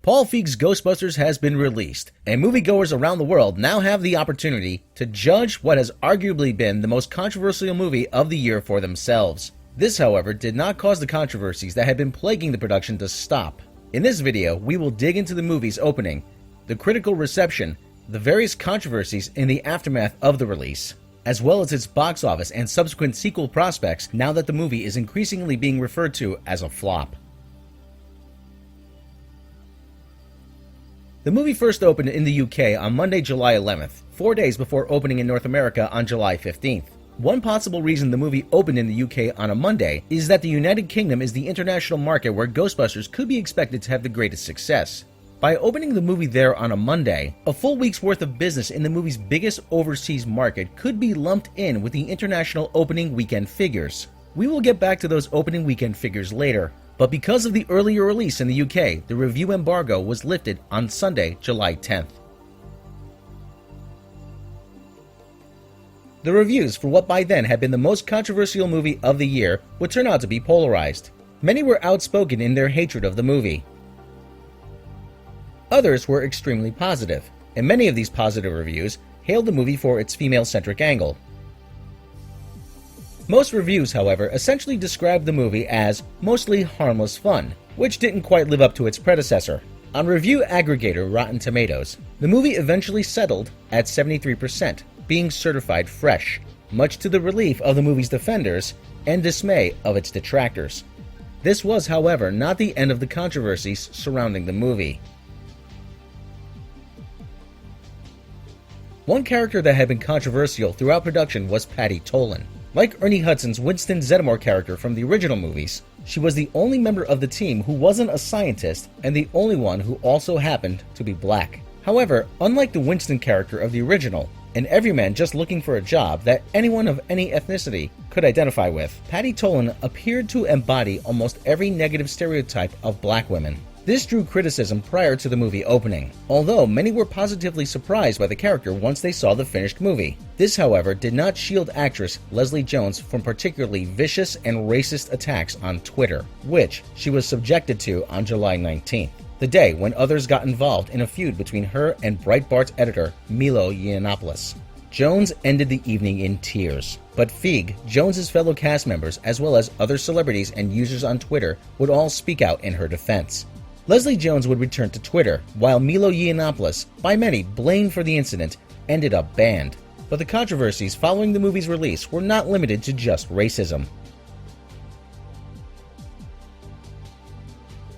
Paul Feig's Ghostbusters has been released, and moviegoers around the world now have the opportunity to judge what has arguably been the most controversial movie of the year for themselves. This, however, did not cause the controversies that had been plaguing the production to stop. In this video, we will dig into the movie's opening, the critical reception, the various controversies in the aftermath of the release, as well as its box office and subsequent sequel prospects now that the movie is increasingly being referred to as a flop. The movie first opened in the UK on Monday, July 11th, 4 days before opening in North America on July 15th. One possible reason the movie opened in the UK on a Monday is that the United Kingdom is the international market where Ghostbusters could be expected to have the greatest success. By opening the movie there on a Monday, a full week's worth of business in the movie's biggest overseas market could be lumped in with the international opening weekend figures. We will get back to those opening weekend figures later, but because of the earlier release in the UK, the review embargo was lifted on Sunday, July 10th. The reviews for what by then had been the most controversial movie of the year would turn out to be polarized. Many were outspoken in their hatred of the movie. Others were extremely positive, and many of these positive reviews hailed the movie for its female-centric angle. Most reviews, however, essentially described the movie as mostly harmless fun, which didn't quite live up to its predecessor. On review aggregator Rotten Tomatoes, the movie eventually settled at 73%, being certified fresh, much to the relief of the movie's defenders and dismay of its detractors. This was, however, not the end of the controversies surrounding the movie. One character that had been controversial throughout production was Patty Tolan. Like Ernie Hudson's Winston Zeddemore character from the original movies, she was the only member of the team who wasn't a scientist and the only one who also happened to be black. However, unlike the Winston character of the original, an everyman just looking for a job that anyone of any ethnicity could identify with, Patty Tolan appeared to embody almost every negative stereotype of black women. This drew criticism prior to the movie opening, although many were positively surprised by the character once they saw the finished movie. This, however, did not shield actress Leslie Jones from particularly vicious and racist attacks on Twitter, which she was subjected to on July 19th, the day when others got involved in a feud between her and Breitbart's editor Milo Yiannopoulos. Jones ended the evening in tears, but Feig, Jones's fellow cast members, as well as other celebrities and users on Twitter would all speak out in her defense. Leslie Jones would return to Twitter, while Milo Yiannopoulos, by many blamed for the incident, ended up banned. But the controversies following the movie's release were not limited to just racism.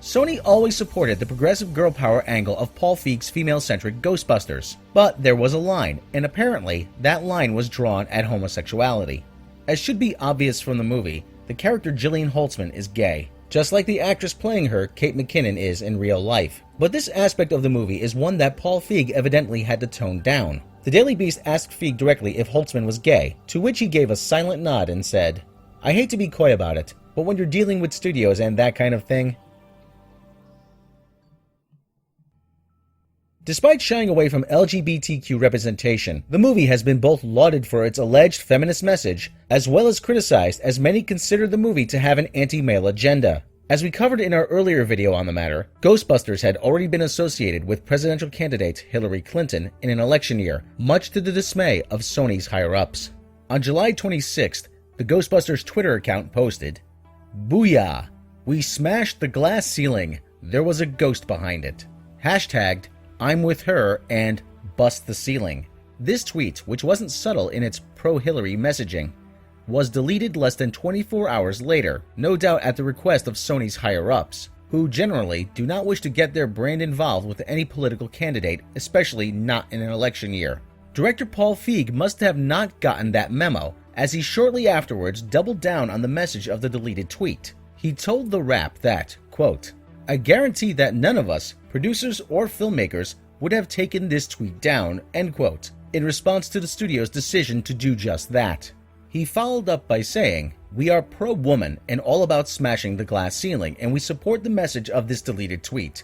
Sony always supported the progressive girl power angle of Paul Feig's female-centric Ghostbusters, but there was a line, and apparently that line was drawn at homosexuality. As should be obvious from the movie, the character Jillian Holtzman is gay, just like the actress playing her, Kate McKinnon, is in real life. But this aspect of the movie is one that Paul Feig evidently had to tone down. The Daily Beast asked Feig directly if Holtzman was gay, to which he gave a silent nod and said, "I hate to be coy about it, but when you're dealing with studios and that kind of thing..." Despite shying away from LGBTQ representation, the movie has been both lauded for its alleged feminist message, as well as criticized, as many consider the movie to have an anti-male agenda. As we covered in our earlier video on the matter, Ghostbusters had already been associated with presidential candidate Hillary Clinton in an election year, much to the dismay of Sony's higher-ups. On July 26th, the Ghostbusters Twitter account posted, "Booyah! We smashed the glass ceiling. There was a ghost behind it. Hashtagged I'm with her and bust the ceiling." This tweet, which wasn't subtle in its pro-Hillary messaging, was deleted less than 24 hours later, no doubt at the request of Sony's higher-ups, who generally do not wish to get their brand involved with any political candidate, especially not in an election year. Director Paul Feig must have not gotten that memo, as he shortly afterwards doubled down on the message of the deleted tweet. He told The Wrap that, quote, "I guarantee that none of us, producers or filmmakers, would have taken this tweet down," end quote, in response to the studio's decision to do just that. He followed up by saying, "We are pro-woman and all about smashing the glass ceiling, and we support the message of this deleted tweet.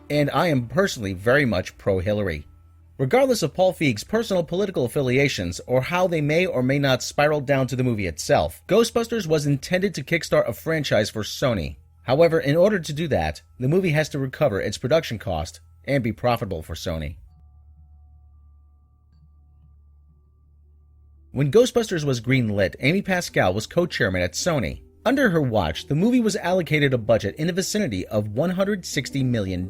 And I am personally very much pro-Hillary." Regardless of Paul Feig's personal political affiliations or how they may or may not spiral down to the movie itself, Ghostbusters was intended to kickstart a franchise for Sony. However, in order to do that, the movie has to recover its production cost and be profitable for Sony. When Ghostbusters was greenlit, Amy Pascal was co-chairman at Sony. Under her watch, the movie was allocated a budget in the vicinity of $160 million.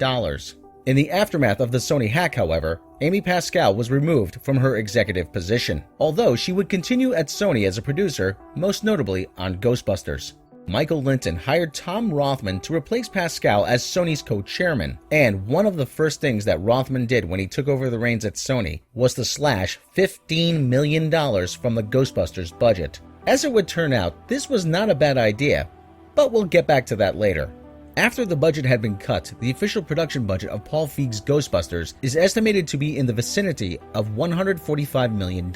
In the aftermath of the Sony hack, however, Amy Pascal was removed from her executive position, although she would continue at Sony as a producer, most notably on Ghostbusters. Michael Linton hired Tom Rothman to replace Pascal as Sony's co-chairman, and one of the first things that Rothman did when he took over the reins at Sony was to slash $15 million from the Ghostbusters budget. As it would turn out, this was not a bad idea, but we'll get back to that later. After the budget had been cut, the official production budget of Paul Feig's Ghostbusters is estimated to be in the vicinity of $145 million.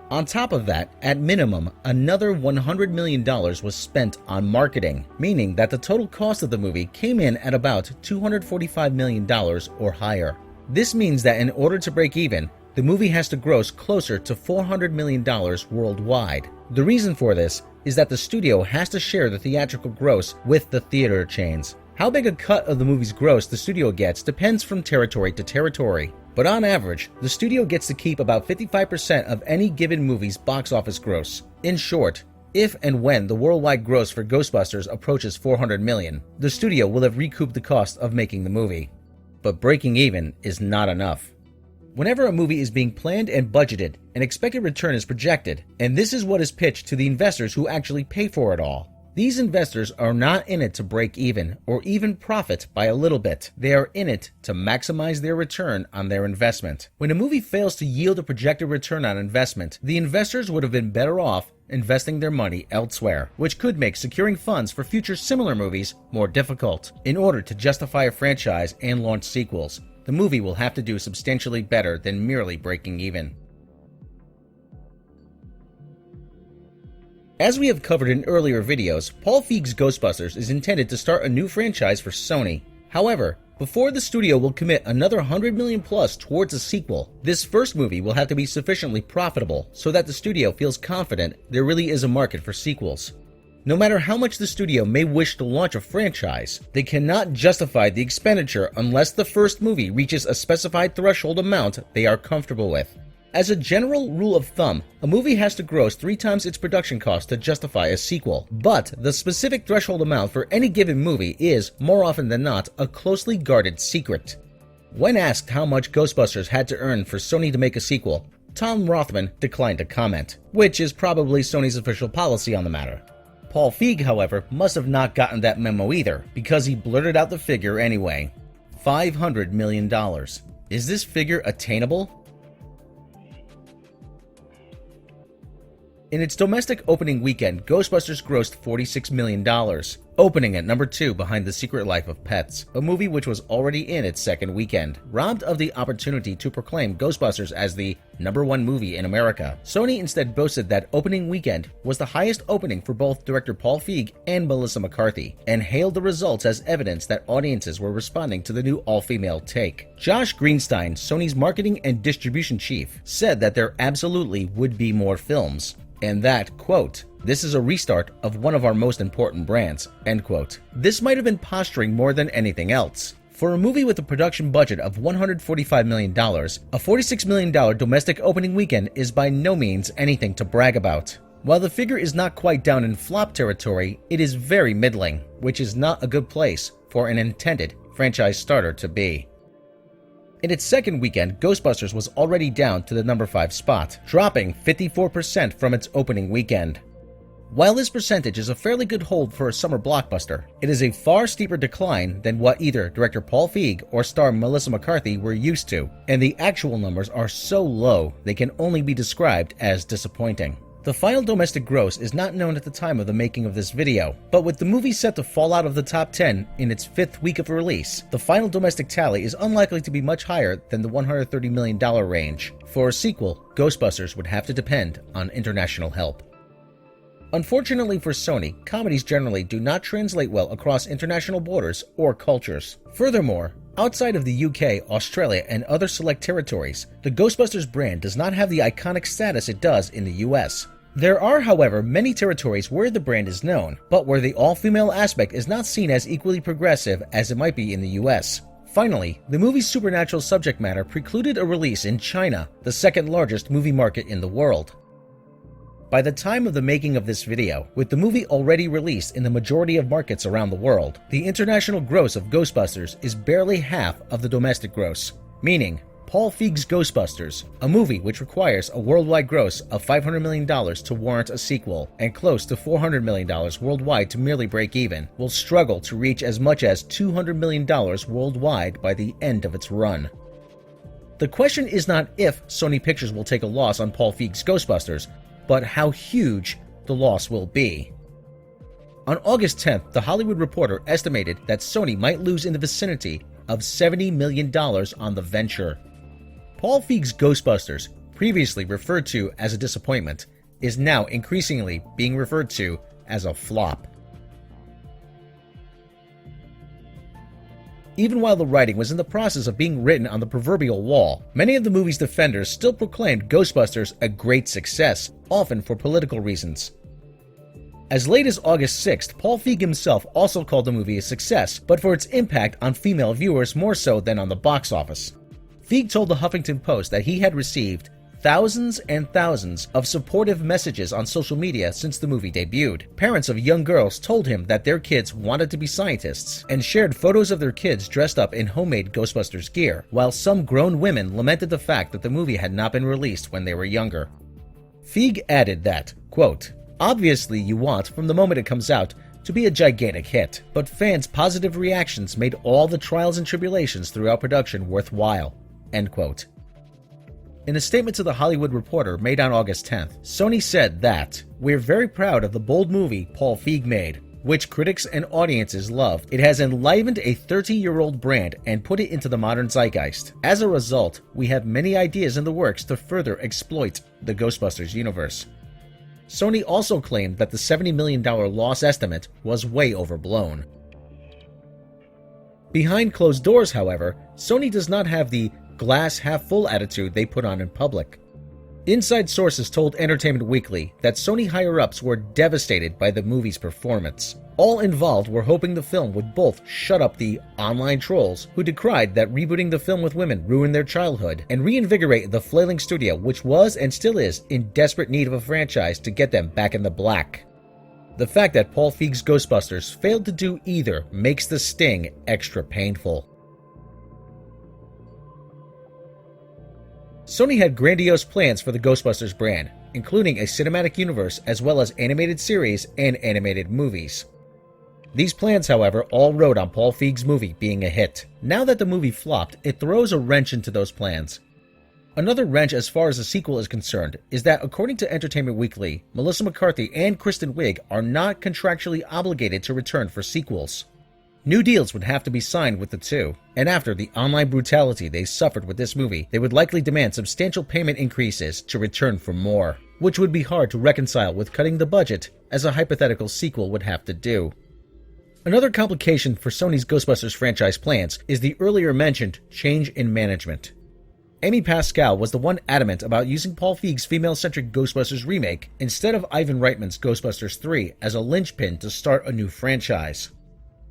On top of that, at minimum, another $100 million was spent on marketing, meaning that the total cost of the movie came in at about $245 million or higher. This means that in order to break even, the movie has to gross closer to $400 million worldwide. The reason for this is that the studio has to share the theatrical gross with the theater chains. How big a cut of the movie's gross the studio gets depends from territory to territory, but on average, the studio gets to keep about 55% of any given movie's box office gross. In short, if and when the worldwide gross for Ghostbusters approaches $400 million, the studio will have recouped the cost of making the movie. But breaking even is not enough. Whenever a movie is being planned and budgeted, an expected return is projected, and this is what is pitched to the investors who actually pay for it all. These investors are not in it to break even or even profit by a little bit. They are in it to maximize their return on their investment. When a movie fails to yield a projected return on investment, the investors would have been better off investing their money elsewhere, which could make securing funds for future similar movies more difficult. In order to justify a franchise and launch sequels, the movie will have to do substantially better than merely breaking even. As we have covered in earlier videos, Paul Feig's Ghostbusters is intended to start a new franchise for Sony. However, before the studio will commit another $100 million plus towards a sequel, this first movie will have to be sufficiently profitable so that the studio feels confident there really is a market for sequels. No matter how much the studio may wish to launch a franchise, they cannot justify the expenditure unless the first movie reaches a specified threshold amount they are comfortable with. As a general rule of thumb, a movie has to gross 3 times its production cost to justify a sequel, but the specific threshold amount for any given movie is, more often than not, a closely guarded secret. When asked how much Ghostbusters had to earn for Sony to make a sequel, Tom Rothman declined to comment, which is probably Sony's official policy on the matter. Paul Feig, however, must have not gotten that memo either, because he blurted out the figure anyway. $500 million. Is this figure attainable? In its domestic opening weekend, Ghostbusters grossed $46 million, opening at number 2 behind The Secret Life of Pets, a movie which was already in its second weekend. Robbed of the opportunity to proclaim Ghostbusters as the #1 movie in America, Sony instead boasted that opening weekend was the highest opening for both director Paul Feig and Melissa McCarthy, and hailed the results as evidence that audiences were responding to the new all-female take. Josh Greenstein, Sony's marketing and distribution chief, said that there absolutely would be more films, and that, quote, "This is a restart of one of our most important brands," end quote. This might have been posturing more than anything else. For a movie with a production budget of $145 million, a $46 million domestic opening weekend is by no means anything to brag about. While the figure is not quite down in flop territory, it is very middling, which is not a good place for an intended franchise starter to be. In its second weekend, Ghostbusters was already down to the number 5 spot, dropping 54% from its opening weekend. While this percentage is a fairly good hold for a summer blockbuster, it is a far steeper decline than what either director Paul Feig or star Melissa McCarthy were used to, and the actual numbers are so low they can only be described as disappointing. The final domestic gross is not known at the time of the making of this video, but with the movie set to fall out of the top 10 in its 5th week of release, the final domestic tally is unlikely to be much higher than the $130 million range. For a sequel, Ghostbusters would have to depend on international help. Unfortunately for Sony, comedies generally do not translate well across international borders or cultures. Furthermore, outside of the UK, Australia, and other select territories, the Ghostbusters brand does not have the iconic status it does in the US. There are, however, many territories where the brand is known, but where the all-female aspect is not seen as equally progressive as it might be in the US. Finally, the movie's supernatural subject matter precluded a release in China, the second largest movie market in the world. By the time of the making of this video, with the movie already released in the majority of markets around the world, the international gross of Ghostbusters is barely half of the domestic gross, meaning Paul Feig's Ghostbusters, a movie which requires a worldwide gross of $500 million to warrant a sequel and close to $400 million worldwide to merely break even, will struggle to reach as much as $200 million worldwide by the end of its run. The question is not if Sony Pictures will take a loss on Paul Feig's Ghostbusters, but how huge the loss will be. On August 10th, The Hollywood Reporter estimated that Sony might lose in the vicinity of $70 million on the venture. Paul Feig's Ghostbusters, previously referred to as a disappointment, is now increasingly being referred to as a flop. Even while the writing was in the process of being written on the proverbial wall, many of the movie's defenders still proclaimed Ghostbusters a great success, often for political reasons. As late as August 6th, Paul Feig himself also called the movie a success, but for its impact on female viewers more so than on the box office. Feig told the Huffington Post that he had received thousands and thousands of supportive messages on social media since the movie debuted. Parents of young girls told him that their kids wanted to be scientists and shared photos of their kids dressed up in homemade Ghostbusters gear, while some grown women lamented the fact that the movie had not been released when they were younger. Feig added that, quote, "Obviously you want, from the moment it comes out, to be a gigantic hit, but fans' positive reactions made all the trials and tribulations throughout production worthwhile." End quote. In a statement to The Hollywood Reporter made on August 10th, Sony said that, "We're very proud of the bold movie Paul Feig made, which critics and audiences loved. It has enlivened a 30-year-old brand and put it into the modern zeitgeist. As a result, we have many ideas in the works to further exploit the Ghostbusters universe." Sony also claimed that the $70 million loss estimate was way overblown. Behind closed doors, however, Sony does not have the glass-half-full attitude they put on in public. Inside sources told Entertainment Weekly that Sony higher-ups were devastated by the movie's performance. All involved were hoping the film would both shut up the online trolls who decried that rebooting the film with women ruined their childhood, and reinvigorate the flailing studio, which was and still is in desperate need of a franchise to get them back in the black. The fact that Paul Feig's Ghostbusters failed to do either makes the sting extra painful. Sony had grandiose plans for the Ghostbusters brand, including a cinematic universe as well as animated series and animated movies. These plans, however, all rode on Paul Feig's movie being a hit. Now that the movie flopped, it throws a wrench into those plans. Another wrench as far as the sequel is concerned is that, according to Entertainment Weekly, Melissa McCarthy and Kristen Wiig are not contractually obligated to return for sequels. New deals would have to be signed with the two, and after the online brutality they suffered with this movie, they would likely demand substantial payment increases to return for more, which would be hard to reconcile with cutting the budget, as a hypothetical sequel would have to do. Another complication for Sony's Ghostbusters franchise plans is the earlier mentioned change in management. Amy Pascal was the one adamant about using Paul Feig's female-centric Ghostbusters remake instead of Ivan Reitman's Ghostbusters 3 as a linchpin to start a new franchise.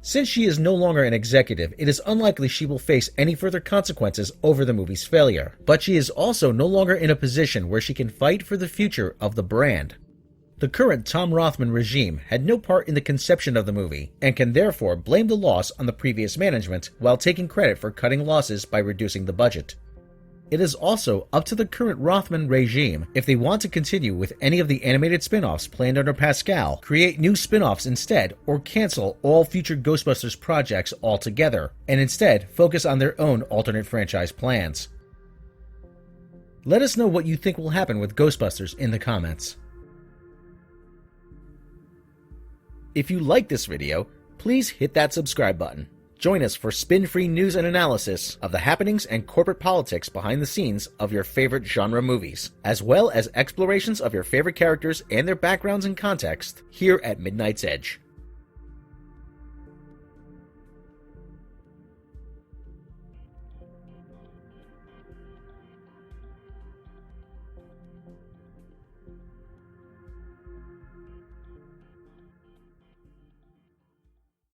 Since she is no longer an executive, it is unlikely she will face any further consequences over the movie's failure, but she is also no longer in a position where she can fight for the future of the brand. The current Tom Rothman regime had no part in the conception of the movie, and can therefore blame the loss on the previous management while taking credit for cutting losses by reducing the budget. It is also up to the current Rothman regime if they want to continue with any of the animated spin-offs planned under Pascal, create new spin-offs instead, or cancel all future Ghostbusters projects altogether, and instead focus on their own alternate franchise plans. Let us know what you think will happen with Ghostbusters in the comments. If you like this video, please hit that subscribe button. Join us for spin-free news and analysis of the happenings and corporate politics behind the scenes of your favorite genre movies, as well as explorations of your favorite characters and their backgrounds and context here at Midnight's Edge.